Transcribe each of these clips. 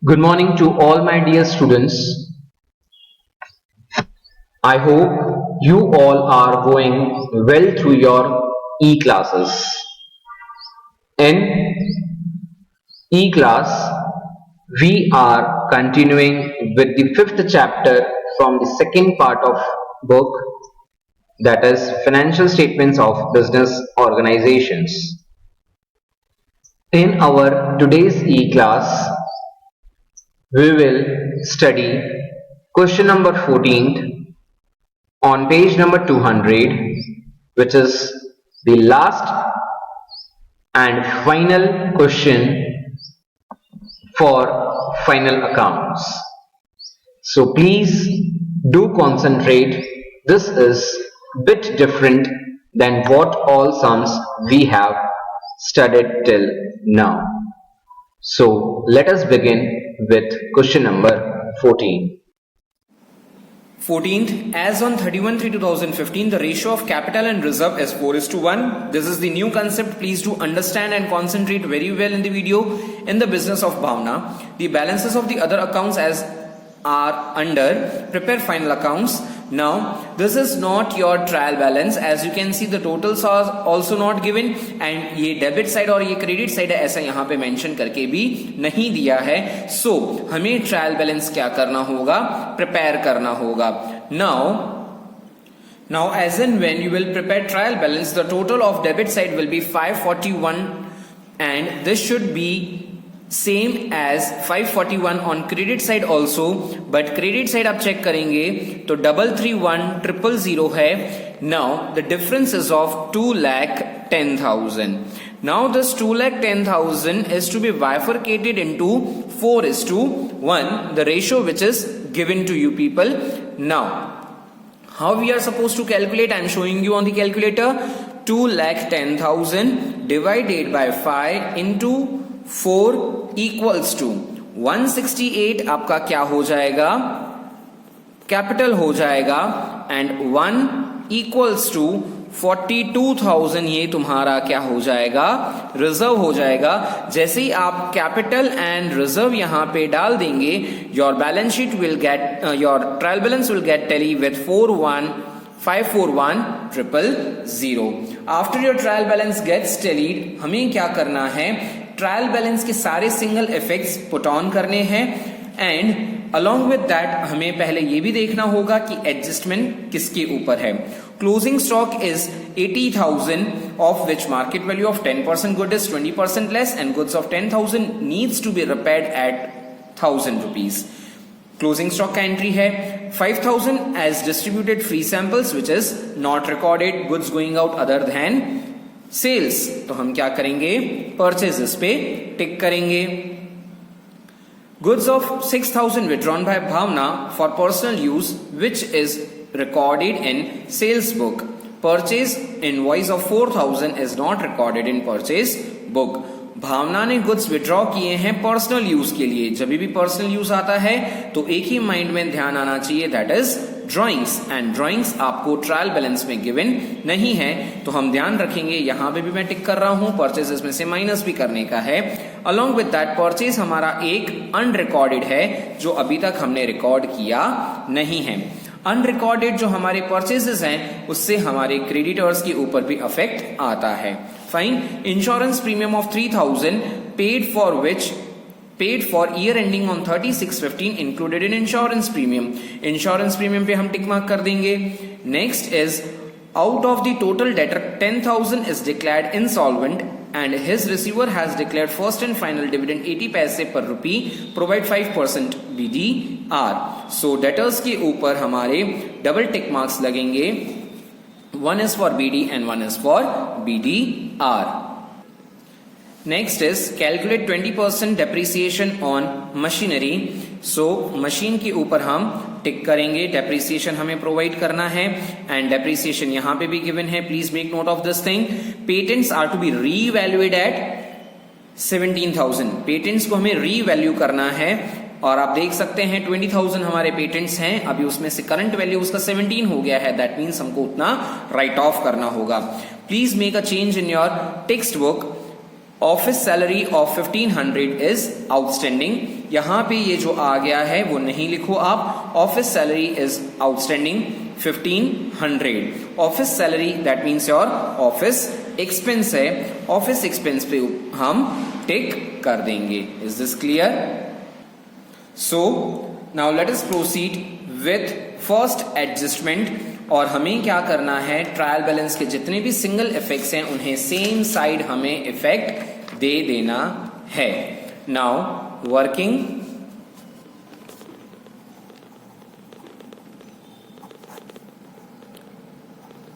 Good morning to all my dear students. I hope you all are going well through your e-classes. In e-class, we are continuing with the fifth chapter from the second part of book, that is Financial Statements of Business Organizations. In our today's e-class, we will study question number 14 on page number 200, which is the last and final question for final accounts. So please do concentrate. This is a bit different than what all sums we have studied till now. So let us begin with question number 14. 14th, as on 31/3/2015, the ratio of capital and reserve is 4:1. This is the new concept. Please do understand and concentrate very well in the video. In the business of Bhavna, the balances of the other accounts as are under prepare final accounts. Now, this is not your trial balance. As you can see, the totals are also not given, and ये debit side और ये credit side है ऐसा यहाँ पे mention करके भी नहीं दिया है. सो हमें ट्रायल बैलेंस क्या करना होगा, प्रिपेयर करना होगा. Now as in when you will prepare trial balance, the total of debit side will be 541, and this should be same as 541 on credit side also. But credit side आप check करेंगे तो 331,000 है. Now the difference is of 2,10,000. Now this 2,10,000 is to be bifurcated into 4:1, the ratio which is given to you people. Now how we are supposed to calculate? I am showing you on the calculator. 2,10,000 divided by 5 into 4 equals to 168. आपका क्या हो जाएगा, capital हो जाएगा, and 1 equals to 42,000. ये तुम्हारा क्या हो जाएगा, रिजर्व हो जाएगा. जैसे ही आप कैपिटल एंड रिजर्व यहां पे डाल देंगे, your balance sheet will get, your trial balance will get tally with 541,000. After your trial balance gets tallied, हमें क्या करना है, ट्रायल बैलेंस के सारे सिंगल इफेक्ट्स पुट ऑन करने हैं. एंड अलोंग विद दैट हमें पहले ये भी देखना होगा कि एडजस्टमेंट किसके ऊपर है. Closing stock is 80,000, of which market value of 10% good is 20% less, and goods of 10,000 needs to be repaired at 1,000 rupees. Closing stock का एंट्री है 5,000 as distributed free samples which is not recorded goods going out other than sales. तो हम क्या करेंगे, purchases पे tick करेंगे. Goods of 6,000 withdrawn by Bhavna for personal use which is recorded in sales book. Purchase invoice of 4,000 is not recorded in purchase book. Bhavana ने goods withdraw किए हैं personal use के लिए. जब भी पर्सनल यूज आता है तो एक ही माइंड में ध्यान आना चाहिए, that is drawings. And drawings आपको ट्रायल बैलेंस में गिवन नहीं है, तो हम ध्यान रखेंगे. यहां पे भी मैं टिक कर रहा हूं, परचेजेस में से माइनस भी करने का है. अलॉन्ग विद दैट परचेज हमारा एक अनरिकॉर्डेड है जो अभी तक हमने रिकॉर्ड किया नहीं है. अनरिकॉर्डेड जो हमारे परचेजेस हैं उससे हमारे क्रेडिटर्स के ऊपर भी अफेक्ट आता है. Fine. Insurance premium of 3,000 paid for year ending on 36/15 included in insurance premium. Insurance premium पे हम टिक मार्क कर देंगे. Next is out of the total debtor 10,000 is declared insolvent and his receiver has declared first and final dividend 80 paise per rupee, provide 5% BDR. So debtors के ऊपर हमारे double tick marks लगेंगे. One is for BD and one is for BDR. Next is calculate 20% depreciation on machinery. So machine के ऊपर हम टिक करेंगे. Depreciation हमें provide करना है एंड डेप्रिसिएशन यहां पे भी गिवन है. Please make note of this thing. Patents are to be revalued at 17,000. Patents को हमें रीवैल्यू करना है और आप देख सकते हैं 20,000 हमारे पेटेंट्स हैं. अभी उसमें से करंट वैल्यू उसका 17 हो गया है. दैट मीन्स हमको उतना राइट ऑफ करना होगा. Please make a change in your text book office salary of 1500 is outstanding. यहां पे ये जो आ गया है वो नहीं लिखो आप, office salary is outstanding 1500। Office salary that means your office expense है, ऑफिस एक्सपेंस पे हम टिक कर देंगे। Is this clear? So now let us proceed with first adjustment. और हमें क्या करना है, ट्रायल बैलेंस के जितने भी सिंगल इफेक्ट्स हैं उन्हें सेम साइड हमें इफेक्ट दे देना है। Now working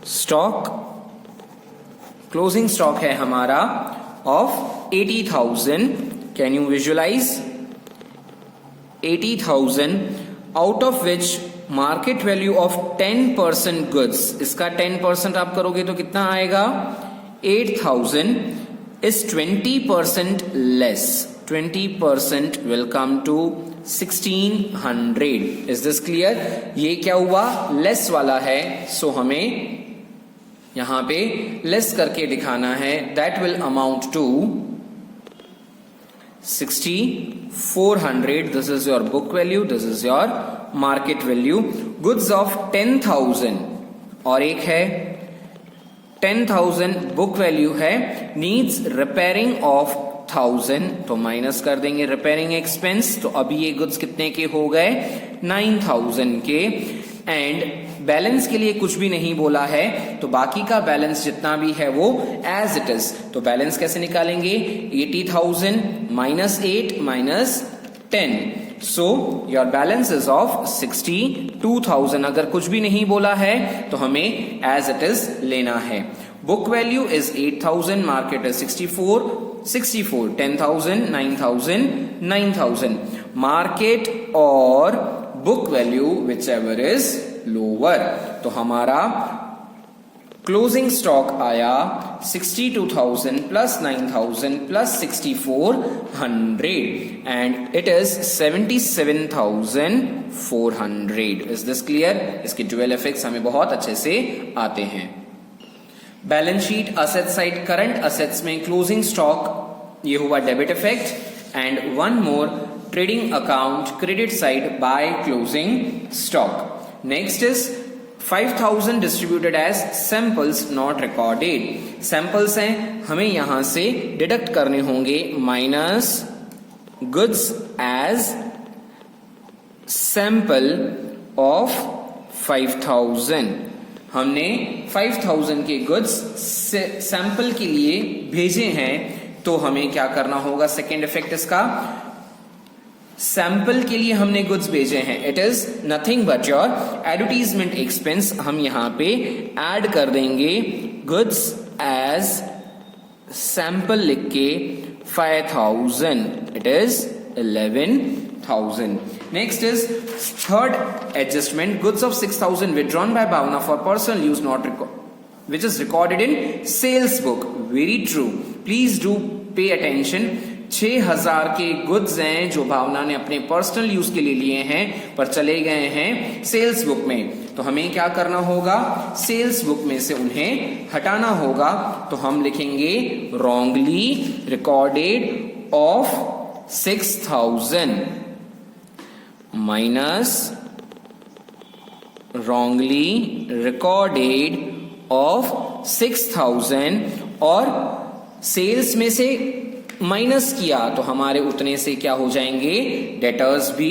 stock, closing stock है हमारा of 80,000। Can you visualise? 80,000 out of which market value of 10% goods, इसका 10% आप करोगे तो कितना आएगा 8,000 is 20% less, 20% will come to 1600। Is this clear? ये क्या हुआ, लेस वाला है, सो हमें यहां पे लेस करके दिखाना है। That will amount to 6400। This is your book value, this is your market value. Goods of 10,000 और एक है 10,000 बुक वैल्यू है, नीड्स रिपेयरिंग ऑफ 1000 तो माइनस कर देंगे रिपेयरिंग एक्सपेंस। तो अभी ये गुड्स कितने के हो गए 9000 के। एंड बैलेंस के लिए कुछ भी नहीं बोला है तो बाकी का बैलेंस जितना भी है वो एज इट इज। तो बैलेंस कैसे निकालेंगे, 80,000 minus 8 minus 10, so your balance is of 62,000। अगर कुछ भी नहीं बोला है तो हमें एज इट इज लेना है। Book value is 8,000, market is 64, 10,000, 9,000, 9,000। Market और book value whichever is lower. तो हमारा क्लोजिंग स्टॉक आया 62,000 plus 9,000 plus 6400 and it is 77,400। Is this clear? इसके ड्यूअल इफेक्ट्स हमें बहुत अच्छे से आते हैं। Balance sheet asset side, current assets में क्लोजिंग स्टॉक ये हुआ debit effect and one more trading account credit side by closing stock. Next is 5,000 distributed as samples not recorded. Samples हैं, हमें यहां से डिडक्ट करने होंगे minus goods as sample of 5,000। हमने 5,000 के गुड्स सैंपल के लिए भेजे हैं तो हमें क्या करना होगा, सेकेंड इफेक्ट इसका, सैंपल के लिए हमने गुड्स भेजे हैं, it is nothing but your advertisement expense. हम यहां पे ऐड कर देंगे गुड्स एज सैंपल लिख के 5,000, it is 11,000। Next is third adjustment, goods of 6,000 withdrawn by Bhavna for personal use not which is recorded in sales book. Very true. Please do pay attention. 6,000 के goods हैं जो भावना ने अपने personal use के लिए लिए हैं पर चले गए हैं सेल्स बुक में। तो हमें क्या करना होगा, सेल्स बुक में से उन्हें हटाना होगा। तो हम लिखेंगे wrongly recorded of 6,000 minus wrongly recorded of 6,000 और सेल्स में से माइनस किया तो हमारे उतने से क्या हो जाएंगे, डेटर्स भी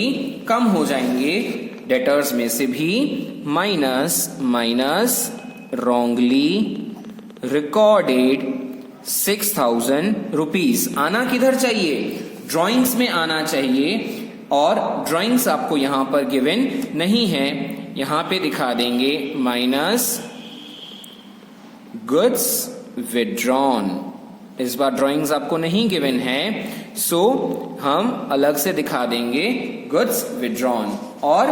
कम हो जाएंगे। डेटर्स में से भी माइनस रॉन्गली रिकॉर्डेड 6,000 रुपीज। आना किधर चाहिए, ड्राइंग्स में आना चाहिए और ड्राइंग्स आपको यहां पर गिवन नहीं है, यहां पे दिखा देंगे माइनस गुड्स विड्रॉन। इस बार ड्राइंग्स आपको नहीं गिवन है सो हम अलग से दिखा देंगे गुड्स विड्रॉन। और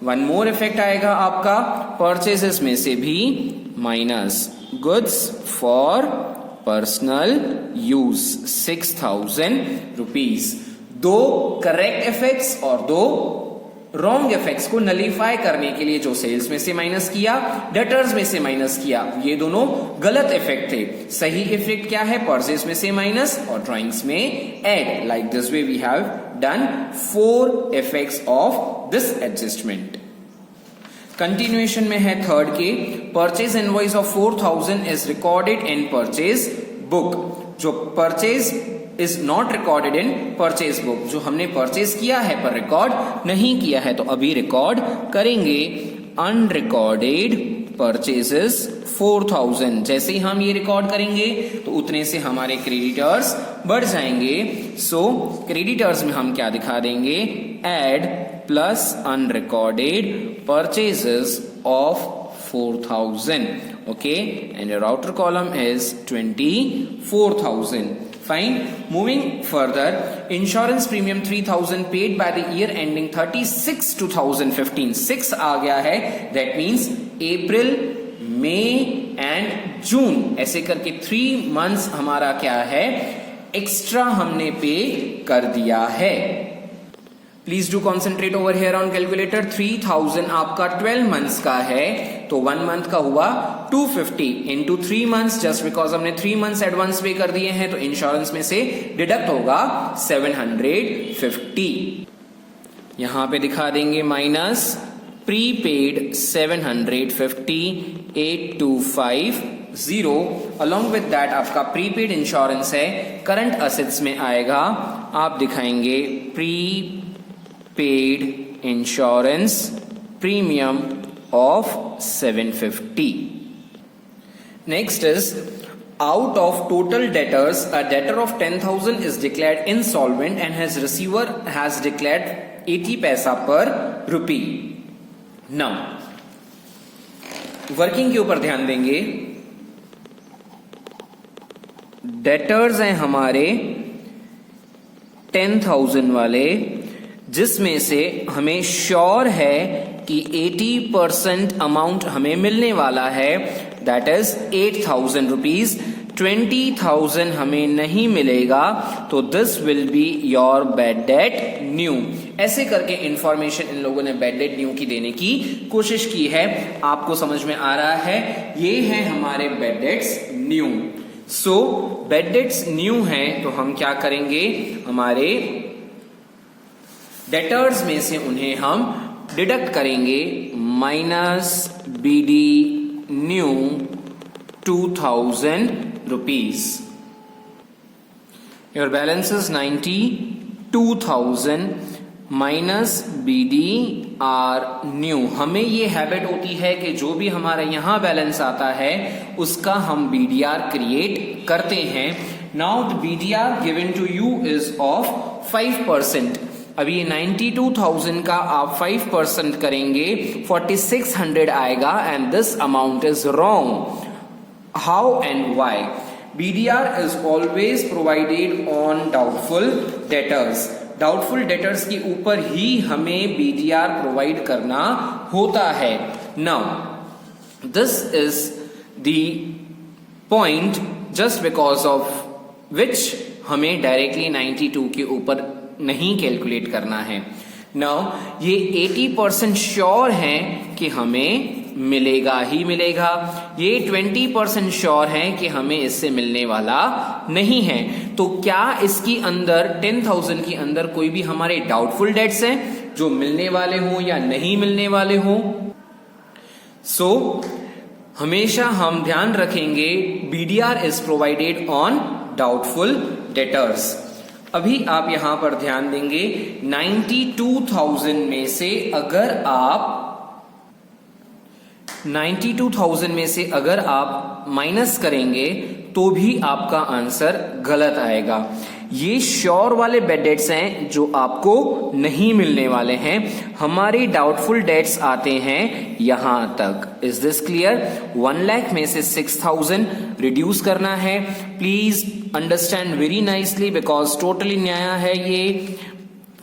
वन मोर इफेक्ट आएगा आपका परचेसेस में से भी minus goods for personal use 6,000 rupees. दो करेक्ट इफेक्ट्स और दो रॉन्ग इफेक्ट्स को नलीफाई करने के लिए जो सेल्स में से माइनस किया, डेटर्स में से माइनस किया, ये दोनों गलत इफेक्ट थे। सही इफेक्ट क्या है? परचेज में से माइनस और ड्राइंग्स में add. Like this way we have done 4 effects of this adjustment. Continuation में है थर्ड के, purchase invoice of 4000 is recorded in purchase book. जो purchase is not recorded in purchase book, जो हमने परचेज किया है पर रिकॉर्ड नहीं किया है, तो अभी रिकॉर्ड करेंगे अनरिकॉर्डेड परचेजेस 4000। जैसे ही हम ये रिकॉर्ड करेंगे तो उतने से हमारे क्रेडिटर्स बढ़ जाएंगे। सो क्रेडिटर्स में हम क्या दिखा देंगे? Add plus unrecorded purchases of 4000. Okay, and your outer column is 24,000. Fine. Moving further, insurance premium 3,000 paid by the year ending 36/2015. 6 आ गया है, that means April, May and June, ऐसे करके 3 months हमारा क्या है? एक्स्ट्रा हमने पे कर दिया है। Please do concentrate over here on calculator. 3000 आपका 12 मंथ्स का है, तो 1 मंथ का हुआ 250 इंटू 3 मंथ्स। जस्ट बिकॉज हमने 3 मंथ्स एडवांस पे कर दिए हैं, तो इंश्योरेंस में से डिडक्ट होगा 750। यहां पे दिखा देंगे minus prepaid 750 8250। Along with that आपका प्रीपेड इंश्योरेंस है, करंट असेट्स में आएगा। आप दिखाएंगे prepaid insurance premium of 750। Next is out of total debtors, a debtor of 10,000 is declared insolvent and his receiver has declared 80 पैसा पर रुपी। नाउ वर्किंग के ऊपर ध्यान देंगे। डेटर्स हैं हमारे 10,000 वाले, जिसमें से हमें श्योर है कि 80% अमाउंट हमें मिलने वाला है, दैट इज 8,000 रुपीज। 20,000 हमें नहीं मिलेगा, तो this will be your bad debt new. ऐसे करके इंफॉर्मेशन इन लोगों ने बैड डेट न्यू की देने की कोशिश की है। आपको समझ में आ रहा है? ये है हमारे bad debts new. So bad debts new हैं, तो हम क्या करेंगे? हमारे डेटर्स में से उन्हें हम डिडक्ट करेंगे minus BD new 2,000 rupees. Your balance is 92,000 minus BDR new. हमें ये हैबिट होती है कि जो भी हमारा यहाँ बैलेंस आता है उसका हम BDR क्रिएट करते हैं। Now the BDR given to you is of 5%. अभी ये 92,000 का आप 5% करेंगे, 4,600 आएगा and this amount is wrong. How and why? BDR is always provided on doubtful debtors. Doubtful debtors के ऊपर ही हमें BDR प्रोवाइड करना होता है। Now, this is the point just because of which हमें डायरेक्टली 92 के ऊपर नहीं कैलकुलेट करना है। Now, ये 80% श्योर है कि हमें मिलेगा ही मिलेगा। ये 20% श्योर है कि हमें इससे मिलने वाला नहीं है। तो क्या इसकी अंदर 10,000 के अंदर कोई भी हमारे डाउटफुल डेट्स हैं जो मिलने वाले हों या नहीं मिलने वाले हों? सो हमेशा हम ध्यान रखेंगे BDR is provided on doubtful debtors. अभी आप यहां पर ध्यान देंगे 92,000 में से अगर आप 92,000 में से अगर आप माइनस करेंगे तो भी आपका आंसर गलत आएगा। ये श्योर वाले बैड डेट्स हैं जो आपको नहीं मिलने वाले हैं। हमारे डाउटफुल डेट्स आते हैं यहां तक। Is this clear? 1 लाख में से 6,000 रिड्यूस करना है। Please understand very nicely because totally नया है ये।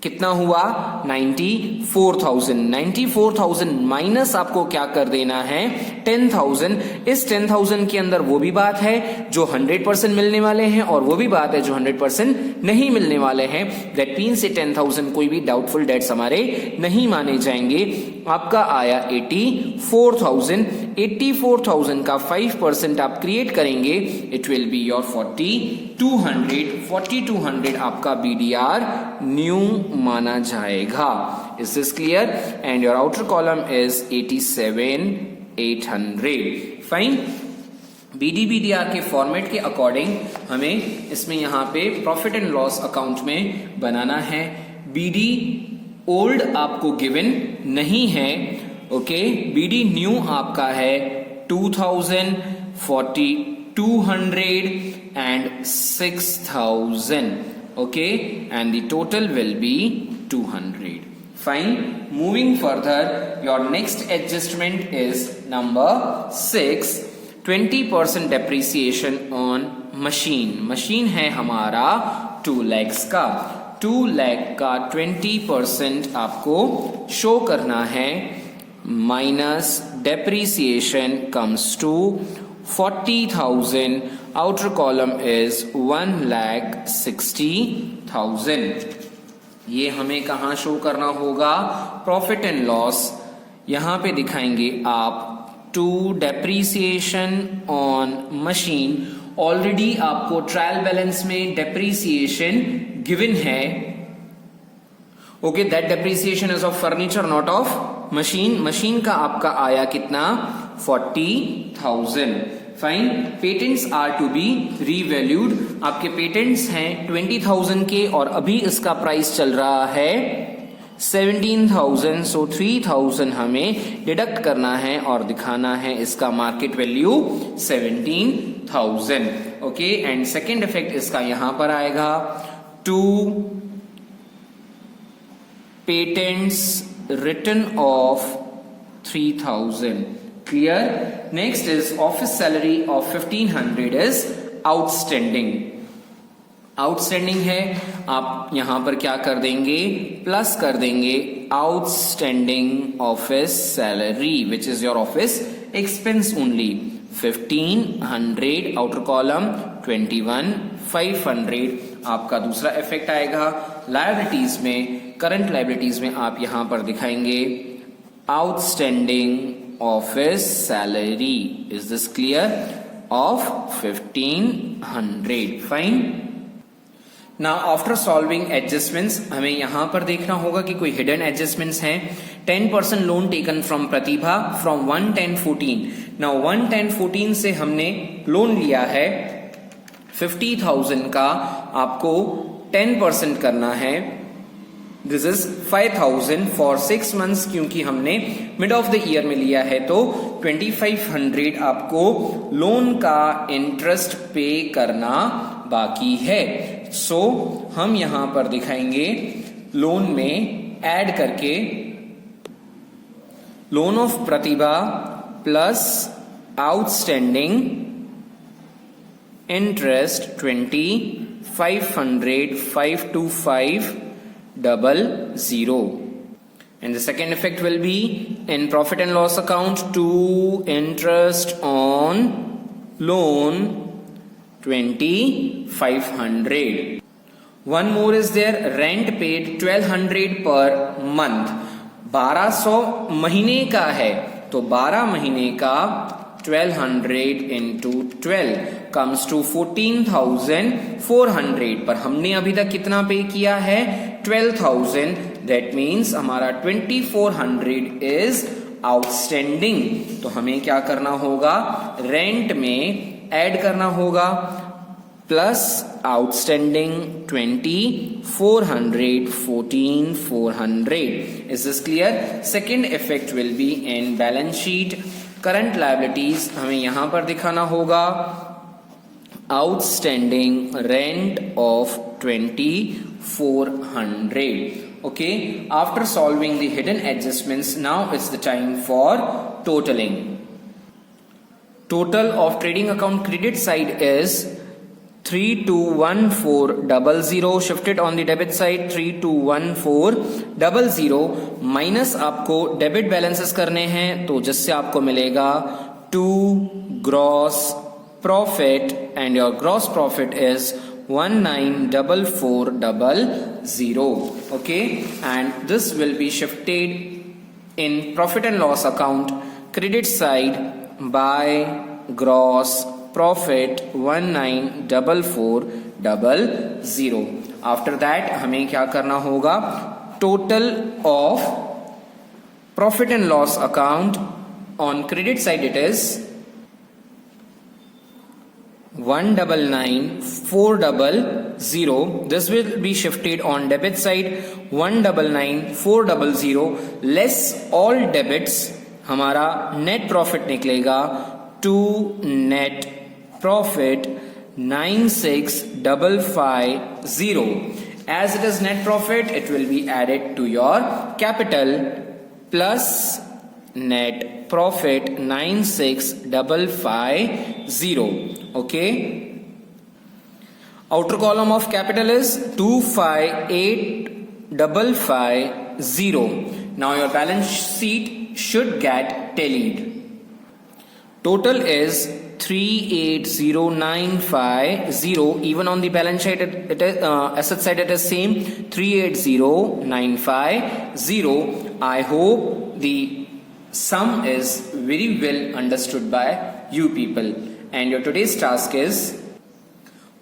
कितना हुआ 94,000। 94,000 माइनस आपको क्या कर देना है 10,000। इस 10,000 के अंदर वो भी बात है जो 100% मिलने वाले हैं और वो भी बात है जो 100% नहीं मिलने वाले हैं। दैट मीन्स ये 10,000 कोई भी डाउटफुल डेट्स हमारे नहीं माने जाएंगे। आपका आया 84,000। 84,000 का 5% आप क्रिएट करेंगे, इट विल बी योर 4,200। 4,200 आपका BDR न्यू माना जाएगा। Is this clear? And your outer column is 87,800। Fine. BDR के फॉर्मेट के अकॉर्डिंग हमें इसमें यहां पे प्रॉफिट एंड लॉस अकाउंट में बनाना है। BD ओल्ड आपको गिवन नहीं है, ओके। BD न्यू आपका है 2,000, 4,200 and 6,000, okay, and the total will be 200. Fine. Moving further, your next adjustment is number 6. 20% depreciation on machine. Machine है हमारा 2 lakhs का। 2 lakh का 20% आपको शो करना है, minus depreciation comes to 40,000। Outer column is 1,60,000। ये हमें कहां शो करना होगा? Profit and loss. यहां पे दिखाएंगे आप 2 डेप्रीसिएशन ऑन मशीन। ऑलरेडी आपको ट्रायल बैलेंस में डेप्रीसिएशन गिवन है, okay. That depreciation is of furniture not of machine. Machine का आपका आया कितना? 40,000। Fine. Patents are to be revalued. आपके पेटेंट्स हैं 20,000 के और अभी इसका प्राइस चल रहा है 17,000। सो 3,000 हमें डिडक्ट करना है और दिखाना है इसका market value 17,000, okay. And second effect इसका यहां पर आएगा 2 patents written off 3,000. Clear? Next is office salary of 1,500 is outstanding. Outstanding है, आप यहां पर क्या कर देंगे? प्लस कर देंगे outstanding office salary which is your office expense only। 1,500 outer column 21,500 आपका दूसरा इफेक्ट आएगा। लायबिलिटीज में, करंट लायबिलिटीज में आप यहां पर दिखाएंगे outstanding office salary. Is this clear? Of 1,500। Fine. Now after solving adjustments हमें यहां पर देखना होगा कि कोई हिडन एडजस्टमेंट्स हैं। 10% loan taken from Pratibha from 11014। Now 11014 से हमने लोन लिया है 50,000 का, आपको 10% करना है। दिस इज 5,000 फॉर 6 मंथ्स, क्योंकि हमने मिड ऑफ द ईयर में लिया है तो 2,500 आपको लोन का इंटरेस्ट पे करना बाकी है। सो हम यहां पर दिखाएंगे लोन में ऐड करके loan of Pratibha plus outstanding interest 2,500 52500, and the second effect will be in profit and loss account to interest on loan 2,500. One more is there, rent paid 1,200 per month। 1200 महीने का है तो 12 महीने का 1,200 into 12 comes to 14,400। पर हमने अभी तक कितना पे किया है? 12,000। दैट मीन्स हमारा 2,400 इज आउटस्टैंडिंग। तो हमें क्या करना होगा? रेंट में ऐड करना होगा plus outstanding 2,400 14,400। Is this clear? Second effect will be in balance sheet. Current liabilities हमें यहां पर दिखाना होगा outstanding rent of 2,400, okay। After solving the hidden adjustments, now it's the time for totaling। Total of trading account credit side is 321400 shifted on the debit side 321400 minus आपको debit balances करने हैं तो जिससे आपको मिलेगा 2 gross profit and your gross profit is 194400. Okay, and this will be shifted in profit and loss account credit side by gross profit 194400. After that हमें क्या करना होगा, total of profit and loss account on credit side it is 199400. This will be shifted on debit side 199400 less all debits. हमारा net profit निकलेगा to net profit 96550. As it is net profit, it will be added to your capital plus net profit 96550. Okay, outer column of capital is 25850. Now your balance sheet should get tallied. Total is 380,950. Even on the balance sheet it is asset side it is same 380,950. I hope the sum is very well understood by you people. And your today's task is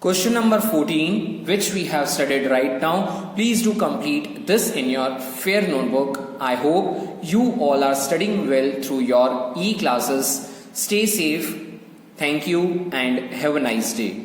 question number 14, which we have studied right now. Please do complete this in your fair notebook. I hope you all are studying well through your e-classes. Stay safe. Thank you and have a nice day.